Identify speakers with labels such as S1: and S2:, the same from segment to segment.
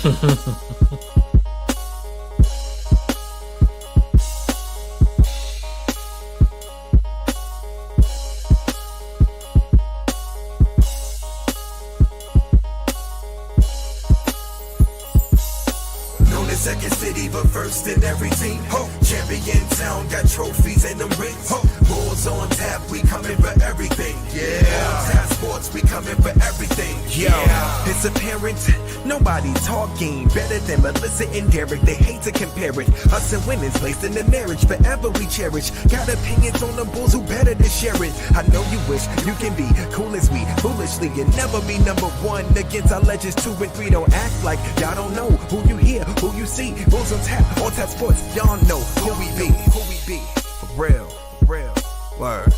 S1: Known as second city, but first in every team. Champion town, got trophies and them rings. Bulls on tap, we coming for everything. Yeah. Tap sports, we coming for everything. Yeah. It's apparent, nobody talking better than Melissa and Derek. They hate to compare it. Us and winners placed in the marriage, forever we cherish. Got opinions on the Bulls, who better to share it? I know you wish you can be cool as we, foolishly, and never be number one against our legends 2 and 3. Don't act like y'all don't know who you hear, who you see. Bulls on tap sports, y'all know who we be. For real, word.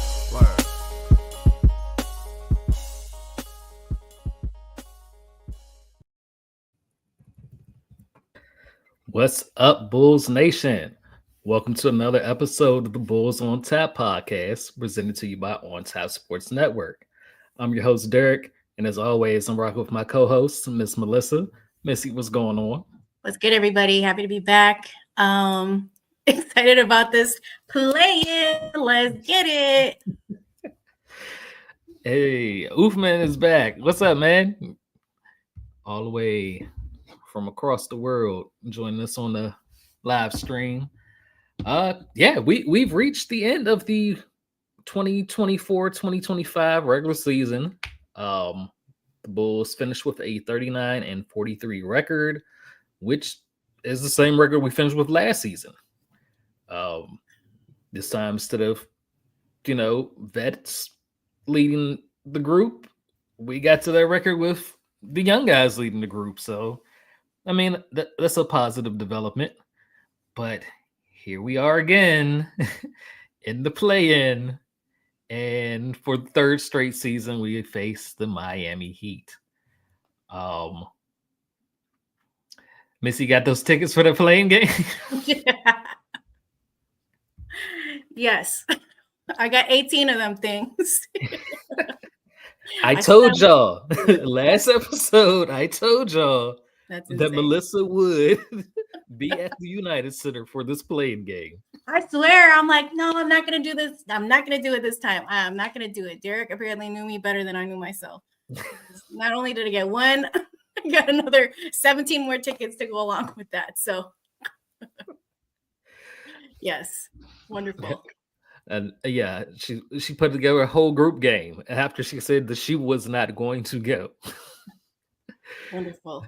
S2: What's up, Bulls Nation? Welcome to another episode of the Bulls on Tap podcast, presented to you by On Tap Sports Network. I'm your host, Derek, and as always, I'm rocking with my co-host, Miss Melissa. Missy, what's going on?
S3: What's good, everybody? Happy to be back. Excited about this play-in. Let's get it.
S2: Hey, Oofman is back. What's up, man? All the way from across the world, joining us on the live stream. We've reached the end of the 2024-2025 regular season. The Bulls finished with a 39-43 record, which is the same record we finished with last season. This time, instead of vets leading the group, we got to that record with the young guys leading the group. So, I mean, that's a positive development. But here we are again in the play-in. And for the third straight season, we face the Miami Heat. Missy got those tickets for the play-in game?
S3: Yeah. Yes. I got 18 of them things.
S2: I told y'all last episode, that Melissa would be at the United Center for this play-in game.
S3: I swear, I'm like, no, I'm not going to do this. I'm not going to do it this time. I'm not going to do it. Derek apparently knew me better than I knew myself. Not only did I get one, I got another 17 more tickets to go along with that. So, yes, wonderful.
S2: And she put together a whole group game after she said that she was not going to go.
S3: Wonderful.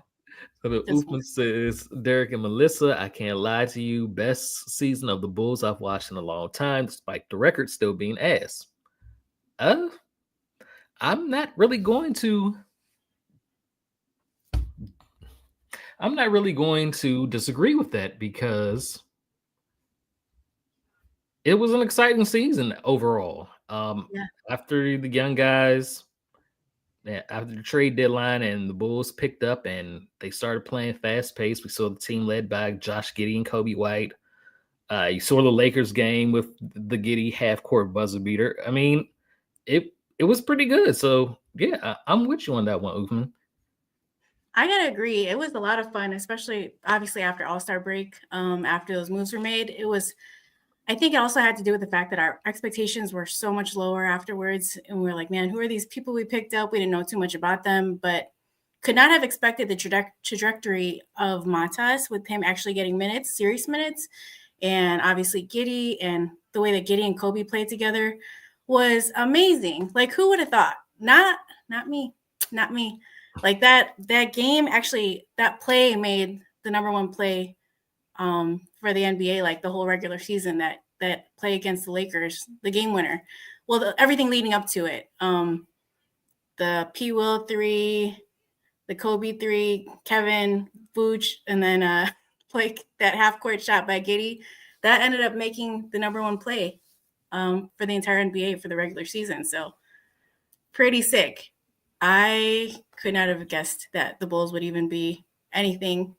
S2: So the Oofman says, Derek and Melissa, I can't lie to you. Best season of the Bulls I've watched in a long time, despite the record still being ass. I'm not really going to disagree with that, because it was an exciting season overall. After the young guys, after the trade deadline, and the Bulls picked up and they started playing fast paced. We saw the team led by Josh Giddey and Kobe White. You saw the Lakers game with the Giddey half court buzzer beater. I mean, it was pretty good. So yeah, I'm with you on that one, Oofman.
S3: I gotta agree. It was a lot of fun, especially obviously after All-Star break. After those moves were made, I think it also had to do with the fact that our expectations were so much lower afterwards. And we were like, man, who are these people we picked up? We didn't know too much about them, but could not have expected the trajectory of Montas with him actually getting minutes, serious minutes. And obviously Giddey, and the way that Giddey and Kobe played together was amazing. Like, who would have thought? Not me. Like that game, actually, that play made the number one play for the NBA, like the whole regular season, that play against the Lakers, the game winner. Well, everything leading up to it, the P. Will 3, the Kobe 3, Kevin, Vooch, and then like that half court shot by Giddey, that ended up making the number one play for the entire NBA for the regular season. So pretty sick. I could not have guessed that the Bulls would even be anything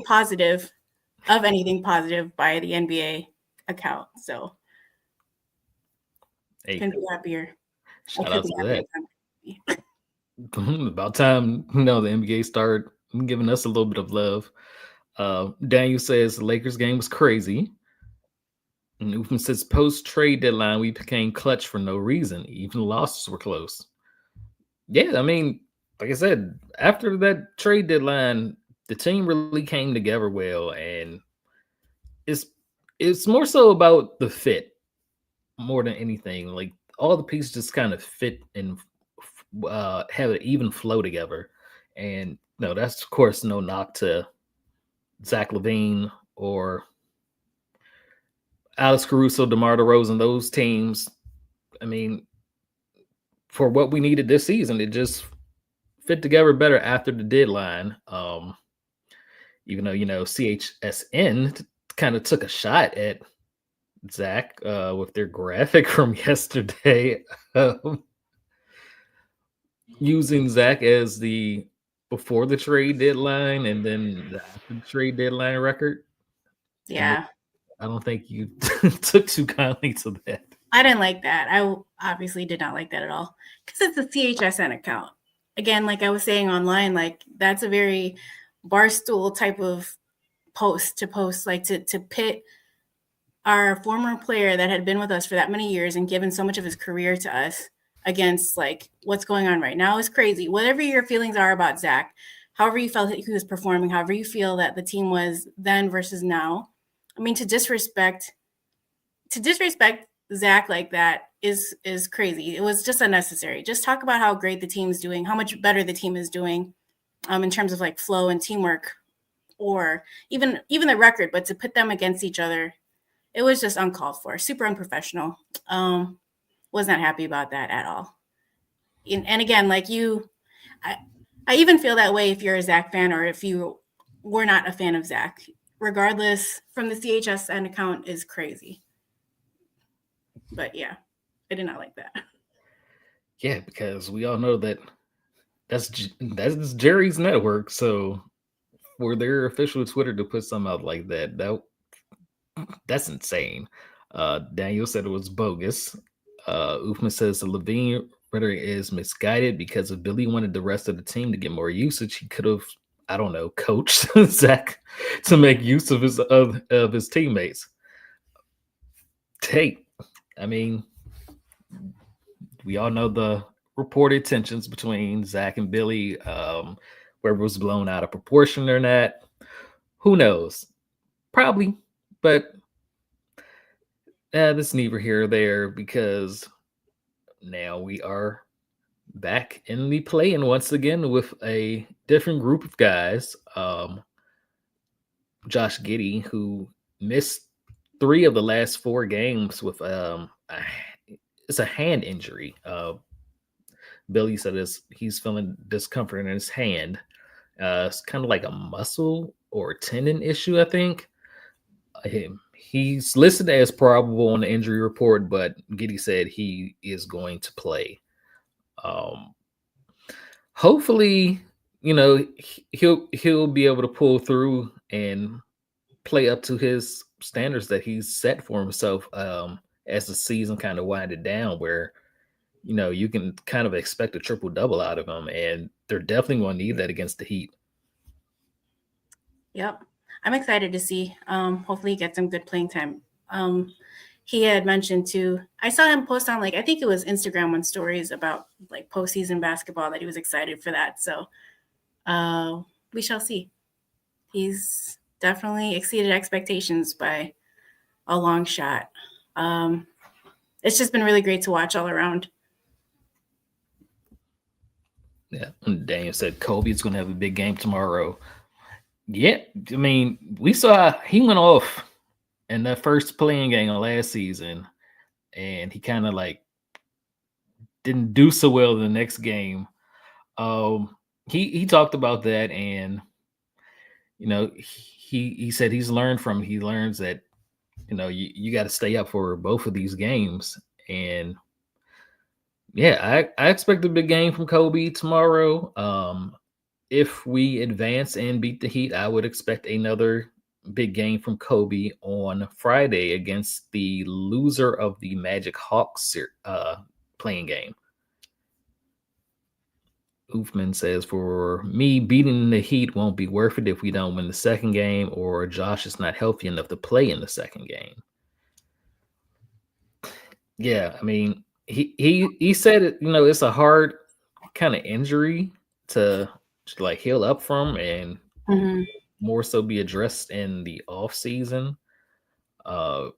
S3: positive by the NBA account. So couldn't be happier.
S2: Shout out to that. About time, the NBA started giving us a little bit of love. Daniel says the Lakers game was crazy. And Ufman says post-trade deadline, we became clutch for no reason. Even the losses were close. Yeah, I mean, like I said, after that trade deadline, the team really came together well, and it's more so about the fit more than anything. Like all the pieces just kind of fit and have an even flow together. And no, that's of course no knock to Zach LaVine or Alex Caruso, DeMar DeRozan, those teams. I mean, for what we needed this season, it just fit together better after the deadline. Even though, CHSN kind of took a shot at Zach with their graphic from yesterday, using Zach as the before the trade deadline and then the after the trade deadline record.
S3: Yeah.
S2: I don't think you took too kindly to that.
S3: I didn't like that. I obviously did not like that at all because it's a CHSN account. Again, like I was saying online, like that's a very Barstool type of post, like to pit our former player that had been with us for that many years and given so much of his career to us against like what's going on right now is crazy. Whatever your feelings are about Zach, however you felt he was performing, however you feel that the team was then versus now. I mean, to disrespect Zach like that is crazy. It was just unnecessary. Just talk about how great the team's doing, how much better the team is doing in terms of like flow and teamwork, or even the record. But to put them against each other, it was just uncalled for, super unprofessional. Was not happy about that at all. And again, like I even feel that way if you're a Zach fan or if you were not a fan of Zach. Regardless, from the CHSN account is crazy. But yeah, I did not like that.
S2: Yeah, because we all know that's Jerry's network. So for their official Twitter to put something out like that's insane. Daniel said it was bogus. Ufman says the LaVine rhetoric is misguided because if Billy wanted the rest of the team to get more usage, he could have, I don't know, coached Zach to make use of his teammates. Hey, I mean, we all know the reported tensions between Zach and Billy, whether it was blown out of proportion or not. Who knows? Probably, but this neither here or there because now we are back in the play-in once again with a different group of guys. Josh Giddey, who missed 3 of the last 4 games with it's a hand injury. Billy said he's feeling discomfort in his hand. It's kind of like a muscle or tendon issue, I think. He's listed as probable on the injury report, but Giddey said he is going to play. Hopefully, he'll be able to pull through and play up to his standards that he's set for himself as the season kind of winded down, where you can kind of expect a triple-double out of him, and they're definitely going to need that against the Heat.
S3: Yep. I'm excited to see. Hopefully he gets some good playing time. He had mentioned too, I saw him post on I think it was Instagram on stories about postseason basketball that he was excited for that. So we shall see. He's definitely exceeded expectations by a long shot. It's just been really great to watch all around.
S2: Yeah. And Daniel said Kobe is going to have a big game tomorrow. Yeah. I mean, we saw he went off in that first playing game of last season, and he kind of didn't do so well in the next game. He talked about that, and he said he's learned from it. He learns that you got to stay up for both of these games, and yeah, I expect a big game from Kobe tomorrow. If we advance and beat the Heat, I would expect another big game from Kobe on Friday against the loser of the Magic Hawks playing game. Uthman says, for me, beating the Heat won't be worth it if we don't win the second game or Josh is not healthy enough to play in the second game. Yeah, I mean, he said it, it's a hard kind of injury to like heal up from and more so be addressed in the off season. I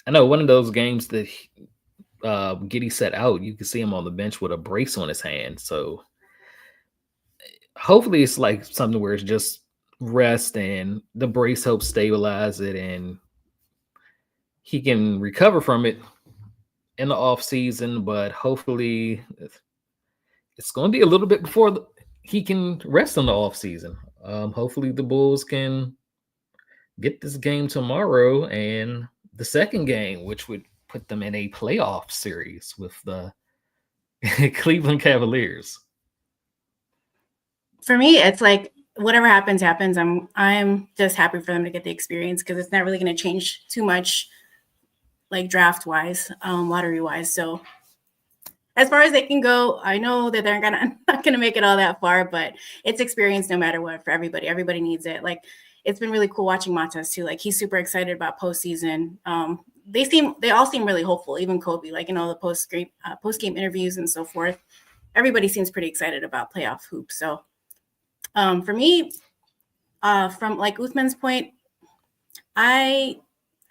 S2: know one of those games that Giddey set out, you can see him on the bench with a brace on his hand. So hopefully it's like something where it's just rest and the brace helps stabilize it and he can recover from it in the off season. But hopefully it's going to be a little bit before he can rest in the off season. Hopefully the Bulls can get this game tomorrow and the second game, which would put them in a playoff series with the Cleveland Cavaliers.
S3: For me, it's like whatever happens. I'm just happy for them to get the experience because it's not really going to change too much, like draft wise, lottery wise. So as far as they can go, I know that they're not gonna make it all that far, but it's experience no matter what for everybody. Everybody needs it. Like it's been really cool watching Matas too. Like he's super excited about postseason. They all seem really hopeful, even Kobe, like in all the post game interviews and so forth. Everybody seems pretty excited about playoff hoops. So for me, from like Uthman's point, I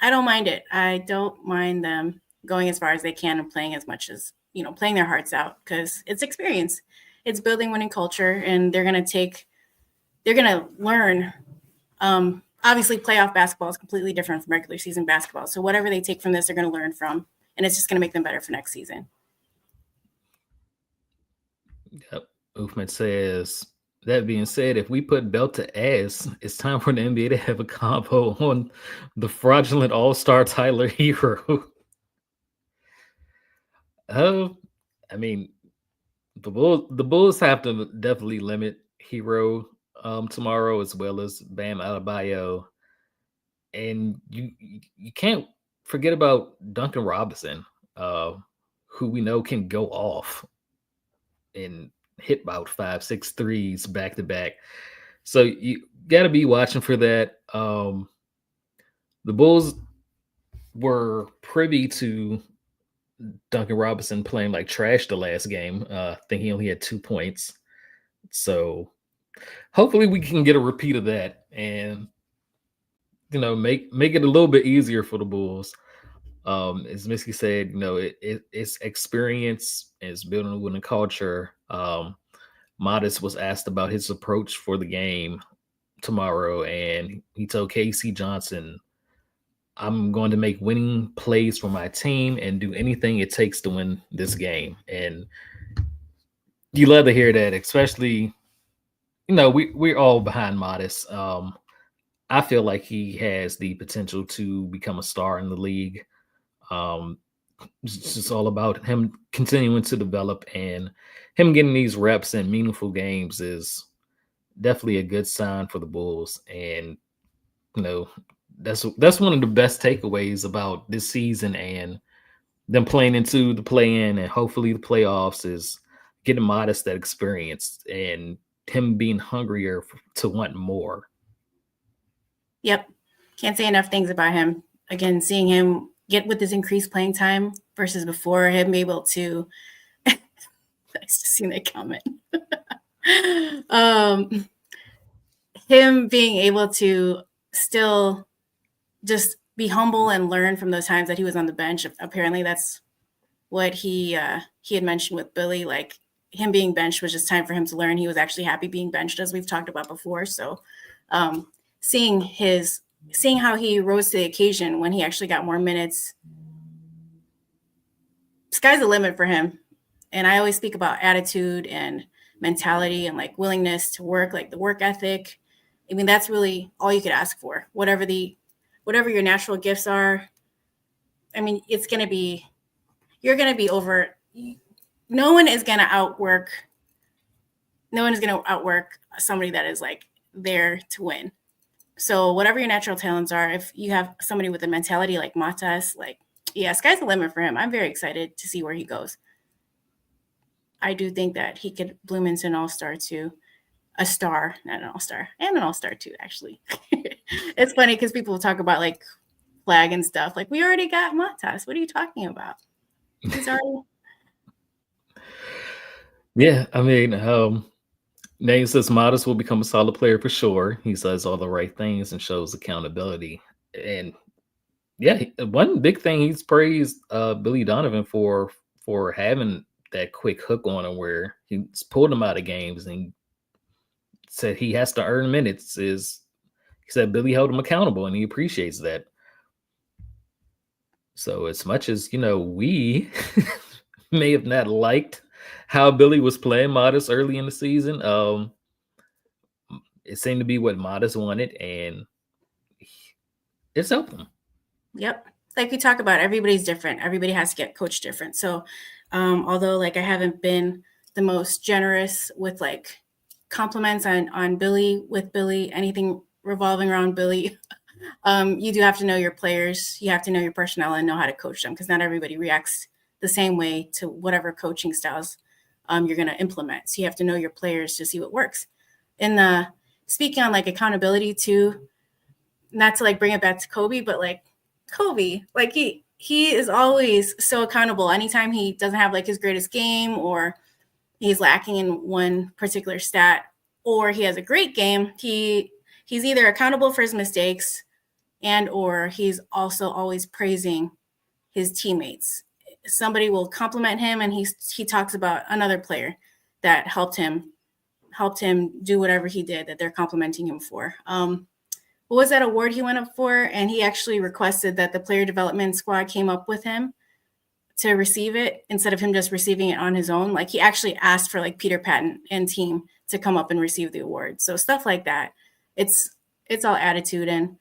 S3: don't mind it. I don't mind them going as far as they can and playing as much as, playing their hearts out because it's experience. It's building winning culture, and they're going to learn. Obviously, playoff basketball is completely different from regular season basketball. So whatever they take from this, they're going to learn from, and it's just going to make them better for next season.
S2: Yep. Uthman says, that being said, if we put belt to ass, it's time for the NBA to have a combo on the fraudulent all-star Tyler Hero. I mean, the Bulls have to definitely limit Hero tomorrow as well as Bam Adebayo, and you can't forget about Duncan Robinson, who we know can go off and hit about 5-6 threes back to back. So you got to be watching for that. The Bulls were privy to Duncan Robinson playing like trash the last game. I think he only had 2 points. So hopefully we can get a repeat of that and make it a little bit easier for the Bulls. As Missy said, it's experience, it's building a winning culture. Modest was asked about his approach for the game tomorrow, and he told K.C. Johnson, I'm going to make winning plays for my team and do anything it takes to win this game. And you love to hear that, especially, we're all behind Modest. I feel like he has the potential to become a star in the league. It's just all about him continuing to develop, and him getting these reps in meaningful games is definitely a good sign for the Bulls. And, that's one of the best takeaways about this season and them playing into the play-in and hopefully the playoffs is getting Modest that experience and him being hungrier to want more.
S3: Yep. Can't say enough things about him. Again, seeing him get with his increased playing time versus before, him be able to nice to see that comment. Him being able to still just be humble and learn from those times that he was on the bench. Apparently that's what he had mentioned with Billy, like him being benched was just time for him to learn. He was actually happy being benched, as we've talked about before. So seeing how he rose to the occasion when he actually got more minutes, sky's the limit for him. And I always speak about attitude and mentality and like willingness to work, like the work ethic. I mean, that's really all you could ask for. Whatever your natural gifts are, I mean, you're going to be over. No one is going to outwork somebody that is like there to win. So whatever your natural talents are, if you have somebody with a mentality like Matas, like, yeah, sky's the limit for him. I'm very excited to see where he goes. I do think that he could bloom into an all-star too. A star, not an all-star, and an all-star too, actually. It's funny because people talk about like flag and stuff. Like, we already got Montas. What are you talking about? He's already.
S2: Yeah, I mean, Nate says Modest will become a solid player for sure. He says all the right things and shows accountability. And yeah, one big thing he's praised Billy Donovan for having that quick hook on him where he's pulled him out of games and said he has to earn minutes. He said Billy held him accountable and he appreciates that. So as much as we may have not liked how Billy was playing Modest early in the season, it seemed to be what Modest wanted, and it's helped him.
S3: Yep. Like we talk about, everybody's different. Everybody has to get coached different. So although like I haven't been the most generous with like compliments on Billy, with Billy, anything revolving around Billy, you do have to know your players. You have to know your personnel and know how to coach them, because not everybody reacts the same way to whatever coaching styles you're going to implement. So you have to know your players to see what works. And speaking on like accountability too, not to like bring it back to Kobe, but like Kobe, like he is always so accountable. Anytime he doesn't have like his greatest game, or he's lacking in one particular stat, or he has a great game, he's either accountable for his mistakes, and or he's also always praising his teammates. Somebody will compliment him and he talks about another player that helped him do whatever he did that they're complimenting him for. What was that award he went up for? And he actually requested that the player development squad came up with him to receive it instead of him just receiving it on his own. Like, he actually asked for like Peter Patton and team to come up and receive the award. So stuff like that. It's all attitude. And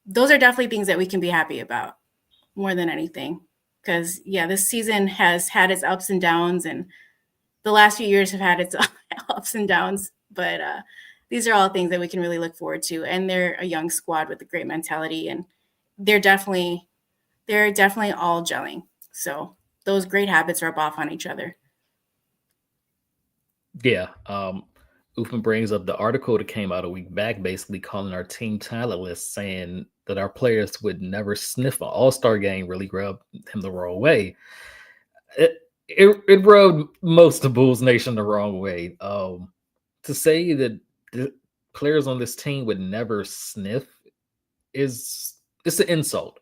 S3: those are definitely things that we can be happy about more than anything. Because yeah, this season has had its ups and downs, and the last few years have had its ups and downs. But these are all things that we can really look forward to. And they're a young squad with a great mentality, and they're definitely all gelling. So those great habits rub off on each other.
S2: Yeah. Ufman brings up the article that came out a week back, basically calling our team talentless, saying that our players would never sniff an all-star game, really rubbed him the wrong way. It rubbed most of Bulls Nation the wrong way. To say that the players on this team would never sniff it's an insult.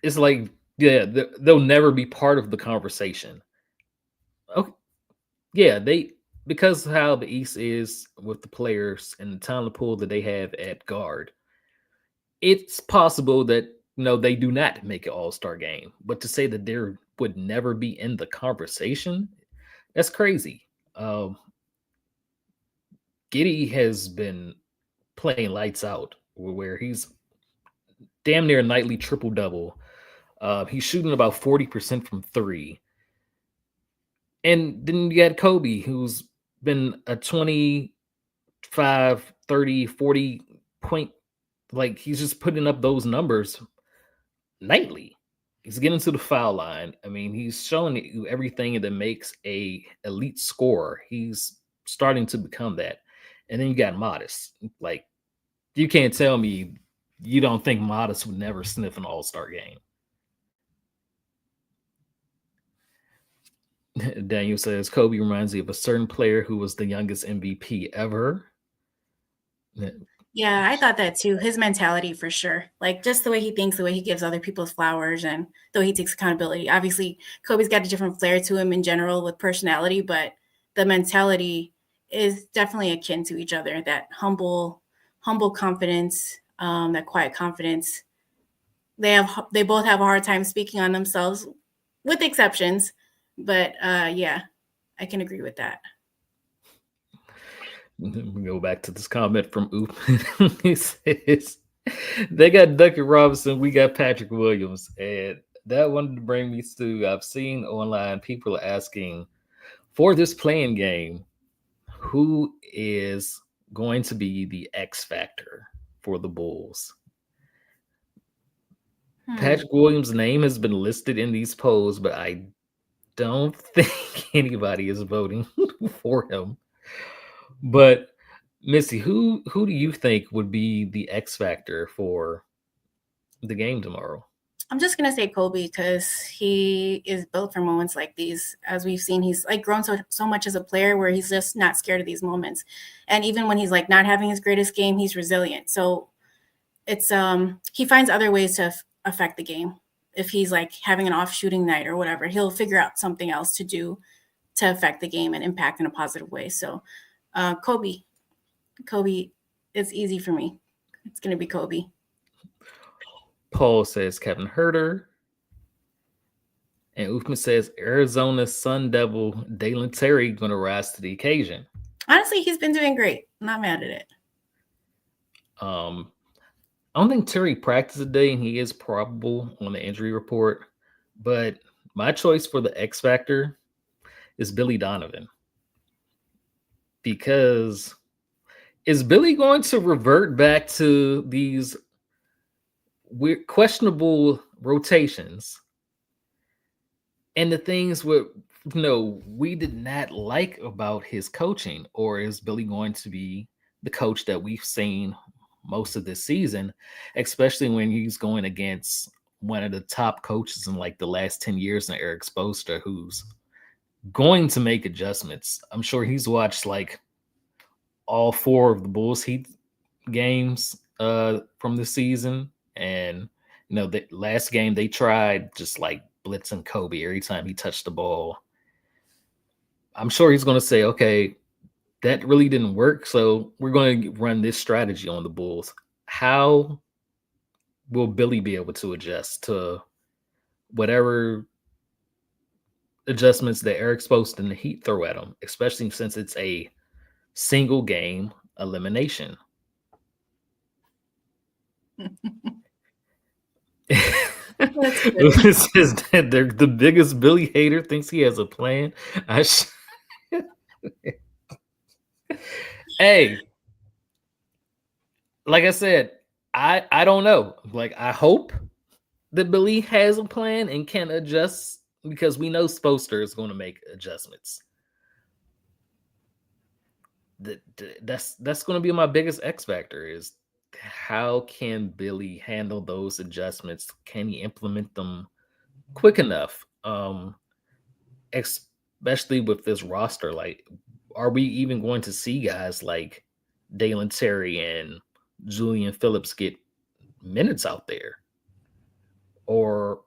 S2: It's like, yeah, they'll never be part of the conversation. Okay, yeah, because of how the East is with the players and the talent pool that they have at guard, it's possible that they do not make an all-star game. But to say that there would never be in the conversation, that's crazy. Giddey has been playing lights out, where he's damn near nightly triple-double. He's shooting about 40% from three. And then you got Kobe, who's been a 25, 30, 40 point, like, he's just putting up those numbers nightly. He's getting to the foul line. I mean, he's showing you everything that makes a elite scorer. He's starting to become that. And then you got Modest. Like, you can't tell me you don't think Modest would never sniff an all-star game. Daniel says Kobe reminds me of a certain player who was the youngest MVP ever.
S3: Yeah, I thought that too. His mentality, for sure. Like, just the way he thinks, the way he gives other people's flowers, and the way he takes accountability. Obviously, Kobe's got a different flair to him in general with personality, but the mentality is definitely akin to each other. That humble confidence, that quiet confidence. They both have a hard time speaking on themselves, with exceptions. But yeah, I can agree with that.
S2: We go back to this comment from Oop. He says, they got Duncan Robinson, we got Patrick Williams. And that wanted to bring me to, I've seen online people asking, for this playing game, who is going to be the X factor for the Bulls? Patrick Williams' name has been listed in these polls, but I don't think anybody is voting for him. But Missy, who do you think would be the X factor for the game tomorrow?
S3: I'm just gonna say Kobe because he is built for moments like these. As we've seen, he's like grown so much as a player where he's just not scared of these moments. And even when he's like not having his greatest game, he's resilient. So it's he finds other ways to affect the game. If he's like having an off shooting night or whatever, he'll figure out something else to do to affect the game and impact in a positive way. So Kobe, it's easy for me. It's gonna be Kobe.
S2: Paul says Kevin Huerter. And Uthman says Arizona Sun Devil Dalen Terry going to rise to the occasion.
S3: Honestly, he's been doing great. I'm not mad at it.
S2: I don't think Terry practiced today, and he is probable on the injury report. But my choice for the X Factor is Billy Donovan. Because is Billy going to revert back to these weird, questionable rotations and the things we did not like about his coaching? Or is Billy going to be the coach that we've seen most of this season, especially when he's going against one of the top coaches in like the last 10 years, in Eric Spoelstra, who's going to make adjustments? I'm sure he's watched like all 4 of the Bulls Heat games from the season. And, the last game they tried just like blitzing Kobe every time he touched the ball. I'm sure he's going to say, okay, that really didn't work, so we're going to run this strategy on the Bulls. How will Billy be able to adjust to whatever adjustments that Eric Spoelstra and the Heat throw at him, especially since it's a single game elimination? It says that the biggest Billy hater thinks he has a plan. Hey, like I said, I don't know. Like, I hope that Billy has a plan and can adjust, because we know Spoelstra is going to make adjustments. That's going to be my biggest X factor, is how can Billy handle those adjustments? Can he implement them quick enough? Especially with this roster, like, are we even going to see guys like Dalen Terry and Julian Phillips get minutes out there? Or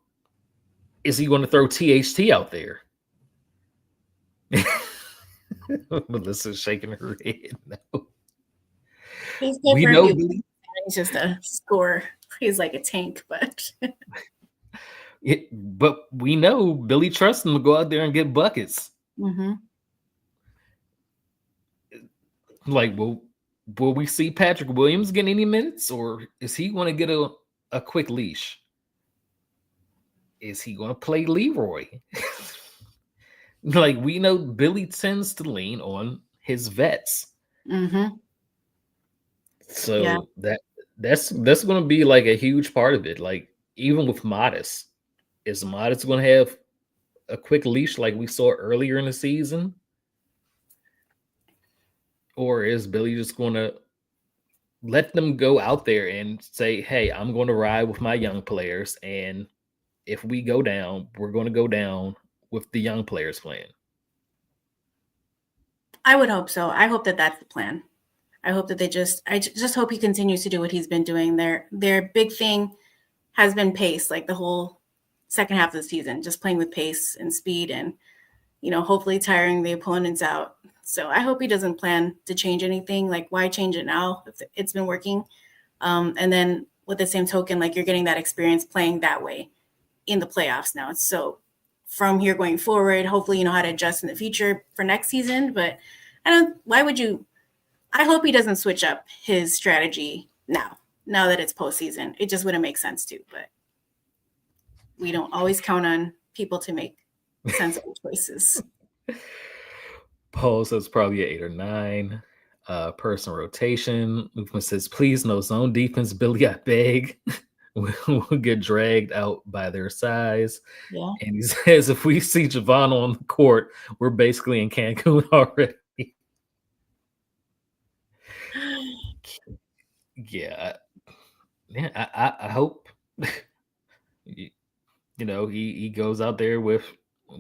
S2: is he going to throw THT out there? Melissa's shaking her head no.
S3: We know Billy. He's just a scorer. He's like a tank, but
S2: but we know Billy trusts him to go out there and get buckets.
S3: Mm-hmm.
S2: Like, will we see Patrick Williams get any minutes, or is he going to get a quick leash? Is he going to play Leroy? Like, we know Billy tends to lean on his vets.
S3: Mm-hmm.
S2: So yeah. That's going to be like a huge part of it. Like, even with Modest, is Modest going to have a quick leash like we saw earlier in the season? Or is Billy just going to let them go out there and say, hey, I'm going to ride with my young players, and if we go down, we're going to go down with the young players playing?
S3: I would hope so. I hope that that's the plan. I hope that I just hope he continues to do what he's been doing. Their big thing has been pace, like the whole second half of the season, just playing with pace and speed and, hopefully tiring the opponents out. So I hope he doesn't plan to change anything. Like, why change it now if it's been working? And then with the same token, like, you're getting that experience playing that way in the playoffs now. So from here going forward, hopefully you know how to adjust in the future for next season. But I hope he doesn't switch up his strategy now that it's postseason. It just wouldn't make sense to, but we don't always count on people to make sensible choices.
S2: Paul says probably 8 or 9 person rotation. Movement says, please no zone defense, Billy, I beg. will get dragged out by their size.
S3: Yeah.
S2: And he says if we see Javon on the court, we're basically in Cancun already. Yeah, I hope he goes out there with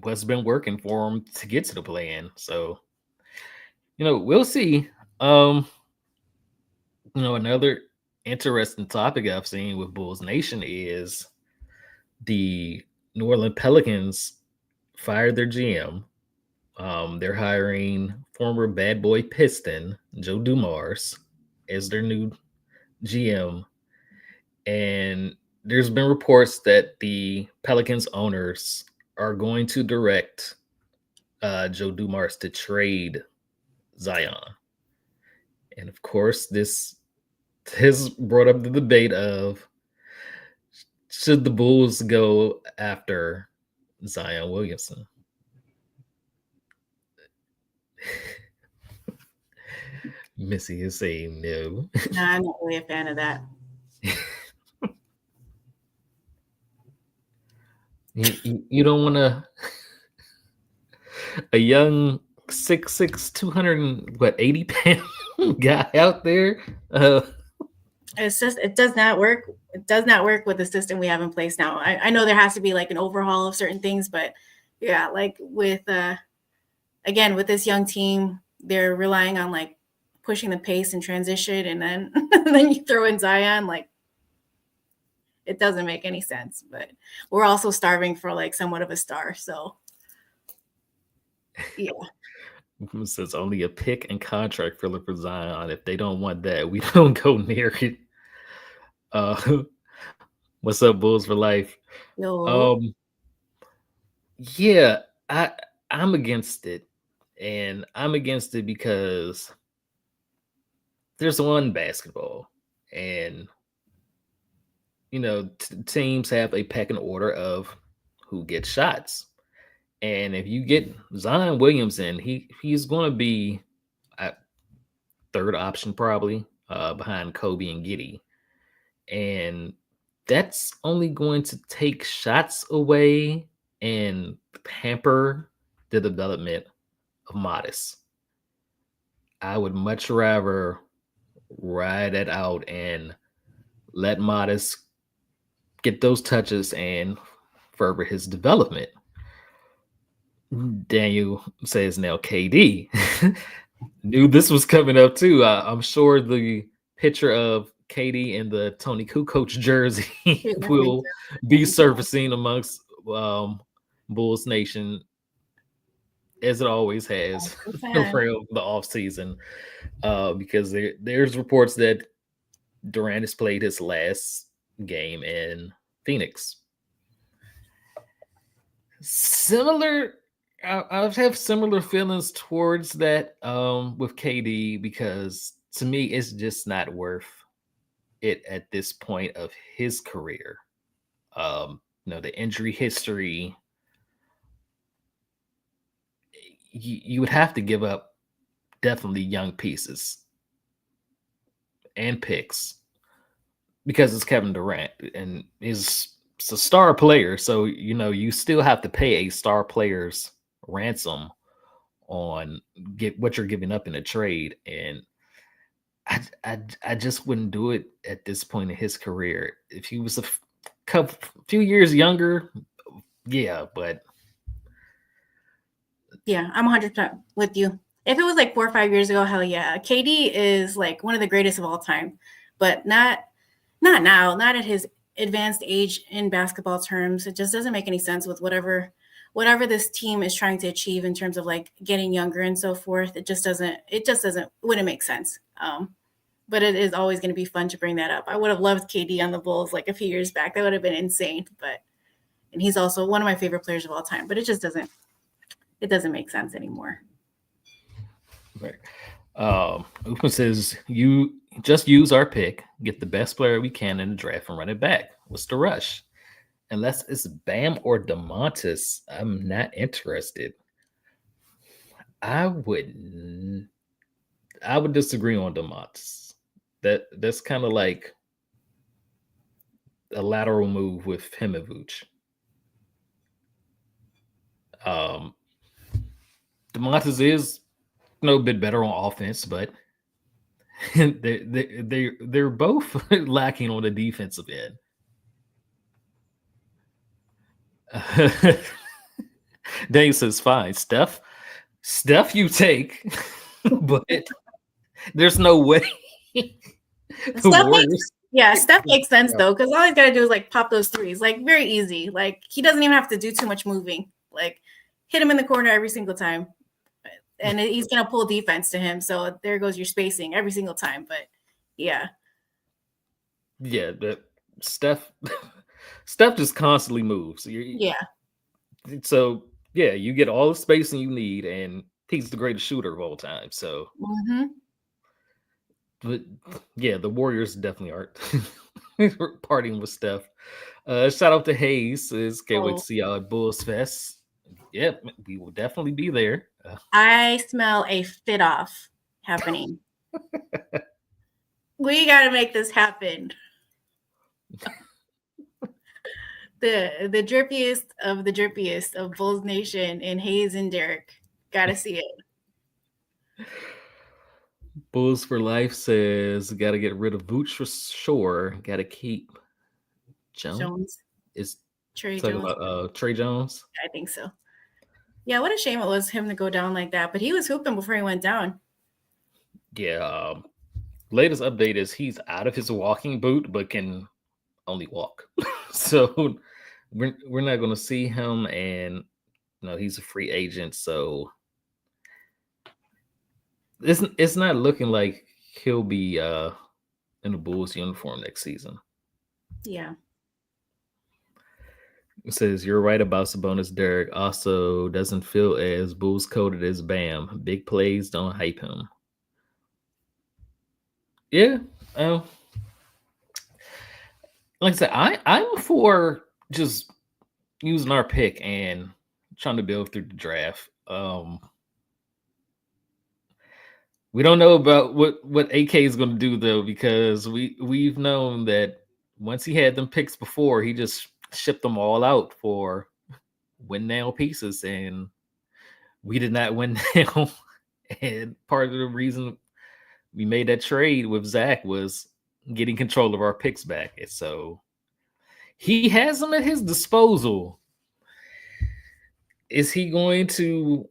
S2: what's been working for him to get to the play-in. So we'll see. Another interesting topic I've seen with Bulls Nation is the New Orleans Pelicans fired their GM. They're hiring former Bad Boy Piston Joe Dumars as their new GM. And there's been reports that the Pelicans owners are going to direct Joe Dumars to trade Zion. And of course, this has brought up the debate of should the Bulls go after Zion Williamson? Missy is saying no.
S3: No, I'm not really a fan of that.
S2: You don't want a young 6'6", 280 pound guy out there.
S3: It's just it does not work. It does not work with the system we have in place now. I know there has to be like an overhaul of certain things, but yeah, like with again with this young team, they're relying on like pushing the pace and transition, and then then you throw in Zion, like it doesn't make any sense. But we're also starving for like somewhat of a star, so yeah.
S2: It says only a pick and contract filler for Zion. If they don't want that, we don't go near it. What's up, Bulls for life?
S3: Yo.
S2: Yeah, I'm against it, and I'm against it because there's one basketball, and teams have a pecking order of who gets shots. And if you get Zion Williamson, he's going to be a third option probably behind Kobe and Giddey. And that's only going to take shots away and hamper the development of Modest. I would much rather ride it out and let Modest get those touches and further his development. Daniel says now KD. Knew this was coming up too. I'm sure the picture of KD in the Tony Kukoc jersey will be surfacing amongst Bulls Nation as it always has for the offseason. Because there's reports that Durant has played his last game in Phoenix. I have similar feelings towards that with KD because to me it's just not worth it at this point of his career. The injury history, you would have to give up definitely young pieces and picks because it's Kevin Durant and he's a star player. So, you still have to pay a star player's ransom on what you're giving up in a trade. And I just wouldn't do it at this point in his career. If he was a few years younger, yeah, but
S3: yeah, I'm 100% with you. If it was like 4 or 5 years ago, hell yeah. KD is like one of the greatest of all time, but not now, not at his advanced age in basketball terms. It just doesn't make any sense with whatever this team is trying to achieve in terms of like getting younger and so forth. Wouldn't make sense. But it is always going to be fun to bring that up. I would have loved KD on the Bulls like a few years back. That would have been insane. And he's also one of my favorite players of all time, but it doesn't make sense anymore.
S2: Right. Upa says you just use our pick, get the best player we can in the draft and run it back. What's the rush? Unless it's Bam or DeMontis, I'm not interested. I would disagree on DeMontis. That's kind of like a lateral move with him and Vooch. DeMontis is no bit better on offense, but they're both lacking on the defensive end. Daniel says, "Fine, Steph, you take, but there's no way."
S3: Steph makes sense though, because all he's gotta do is like pop those threes, like very easy. Like he doesn't even have to do too much moving. Like hit him in the corner every single time, and he's gonna pull defense to him. So there goes your spacing every single time. But yeah,
S2: but Steph just constantly moves. So you get all the spacing you need, and he's the greatest shooter of all time. So, but the Warriors definitely aren't partying with Steph. Shout out to Hayes. Can't wait to see y'all at Bulls Fest. Yep, we will definitely be there.
S3: I smell a fit off happening. We got to make this happen. The drippiest of the drippiest of Bulls Nation and Hayes and Derek. Gotta see it.
S2: Bulls for Life says, gotta get rid of Vooch for sure. Gotta keep Jones. Is
S3: Trey
S2: talking
S3: Jones.
S2: About Trey Jones?
S3: I think so. Yeah, what a shame it was him to go down like that. But he was hooping before he went down.
S2: Yeah. Latest update is he's out of his walking boot, but can only walk. So we're not going to see him, and he's a free agent, so it's not looking like he'll be in the Bulls uniform next season.
S3: Yeah.
S2: It says you're right about Sabonis. Derek also doesn't feel as Bulls coded as Bam. Big plays don't hype him. Yeah. Like I said, I'm for just using our pick and trying to build through the draft. We don't know about what AK is going to do though, because we've known that once he had them picks before, he just shipped them all out for win now pieces, and we did not win now. And part of the reason we made that trade with Zach was getting control of our picks back. And so he has them at his disposal. Is he going to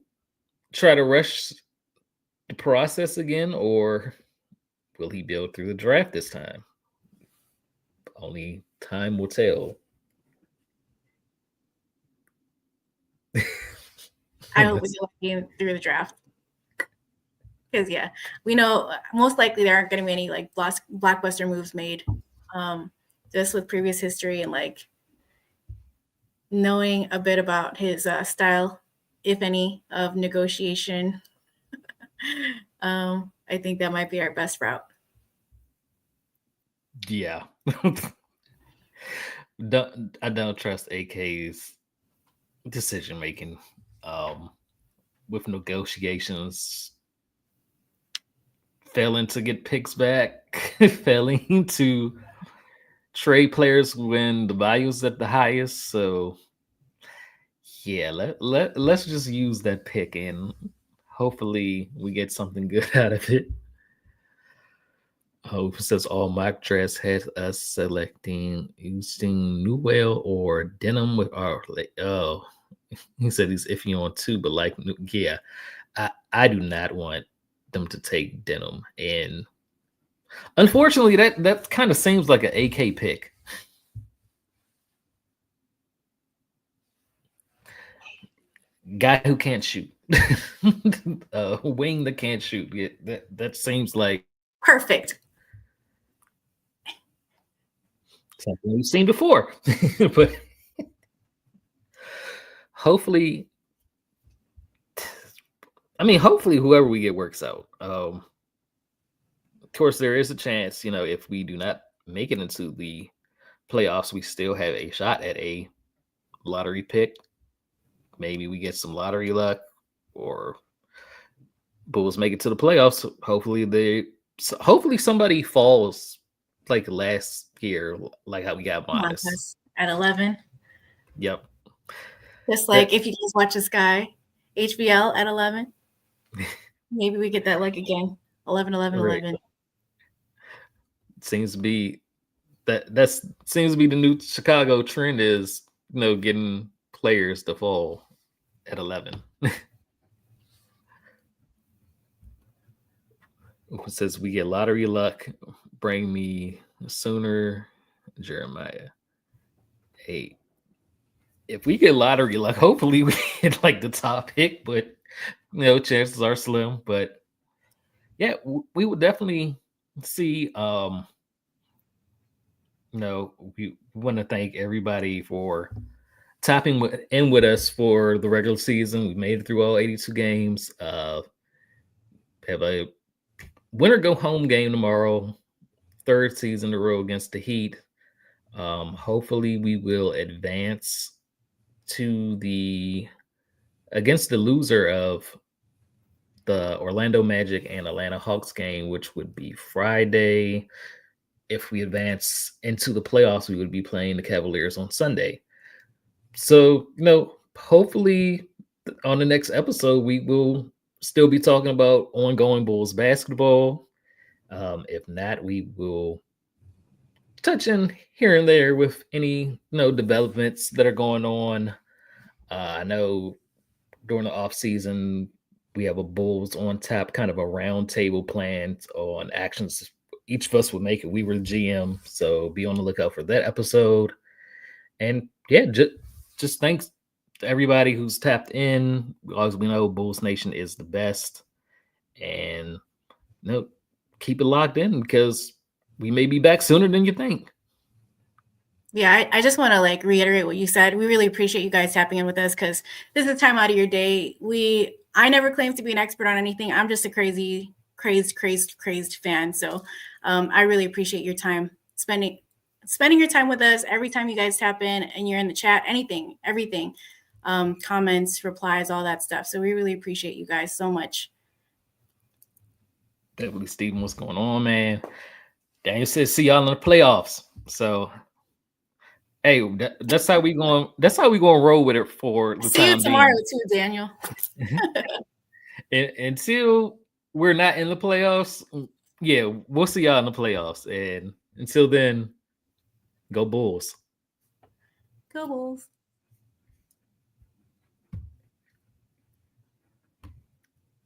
S2: try to rush the process again, or will he build through the draft this time? Only time will tell.
S3: I hope we do through the draft. Because we know most likely there aren't going to be any like blockbuster moves made. Just with previous history and like knowing a bit about his style, if any, of negotiation. I think that might be our best route.
S2: Yeah. I don't trust AK's decision making with negotiations, failing to get picks back, failing to trade players when the value's at the highest. So let's just use that pick and hopefully we get something good out of it. It says all mock drafts has us selecting Houston Newell or Denham with our he said he's iffy on two, but I do not want them to take Denham, and unfortunately that kind of seems like an AK pick. Guy who can't shoot. Wing that can't shoot. Yeah, that seems like
S3: perfect.
S2: Something we've seen before. But hopefully whoever we get works out. Of course, there is a chance, if we do not make it into the playoffs, we still have a shot at a lottery pick. Maybe we get some lottery luck, or Bulls make it to the playoffs. Hopefully somebody falls like last year, like how we got Montes.
S3: Montes at 11.
S2: Yep.
S3: Just like if you guys watch the Sky HBL at 11, maybe we get that like again. 11, 11,
S2: Right.
S3: 11.
S2: Seems to be that's seems to be the new Chicago trend is, you know, getting players to fall at 11. It says we get lottery luck. Bring me sooner, Jeremiah. Hey, if we get lottery luck, hopefully we get like the top pick, but you know, chances are slim. But yeah, we would definitely see. You know, we want to thank everybody for tapping in with us for the regular season. We made it through all 82 games. Have a winner go home game tomorrow, third season in a row against the Heat. Hopefully, we will advance to against the loser of the Orlando Magic and Atlanta Hawks game, which would be Friday. If we advance into the playoffs, we would be playing the Cavaliers on Sunday. So, you know, hopefully on the next episode, we will still be talking about ongoing Bulls basketball. If not, we will touch in here and there with any, you know, developments that are going on. I know during the off season, we have a Bulls on tap, kind of a roundtable plan on actions each of us would make it. We were the GM, so be on the lookout for that episode. And yeah, just thanks to everybody who's tapped in. As we know, Bulls Nation is the best, and you know, keep it locked in because we may be back sooner than you think.
S3: Yeah, I just want to like reiterate what you said. We really appreciate you guys tapping in with us because this is time out of your day. I never claimed to be an expert on anything. I'm just a crazed fan. So I really appreciate your time spending your time with us. Every time you guys tap in and you're in the chat, anything, everything, comments, replies, all that stuff. So we really appreciate you guys so much.
S2: Definitely, Steven, what's going on, man? Daniel says, see y'all in the playoffs. So hey, that's how we going. That's how we going to roll with it for the
S3: See
S2: time
S3: you tomorrow
S2: being.
S3: too, Daniel.
S2: Until we're not in the playoffs, yeah, we'll see y'all in the playoffs. And until then, go Bulls.
S3: Go Bulls.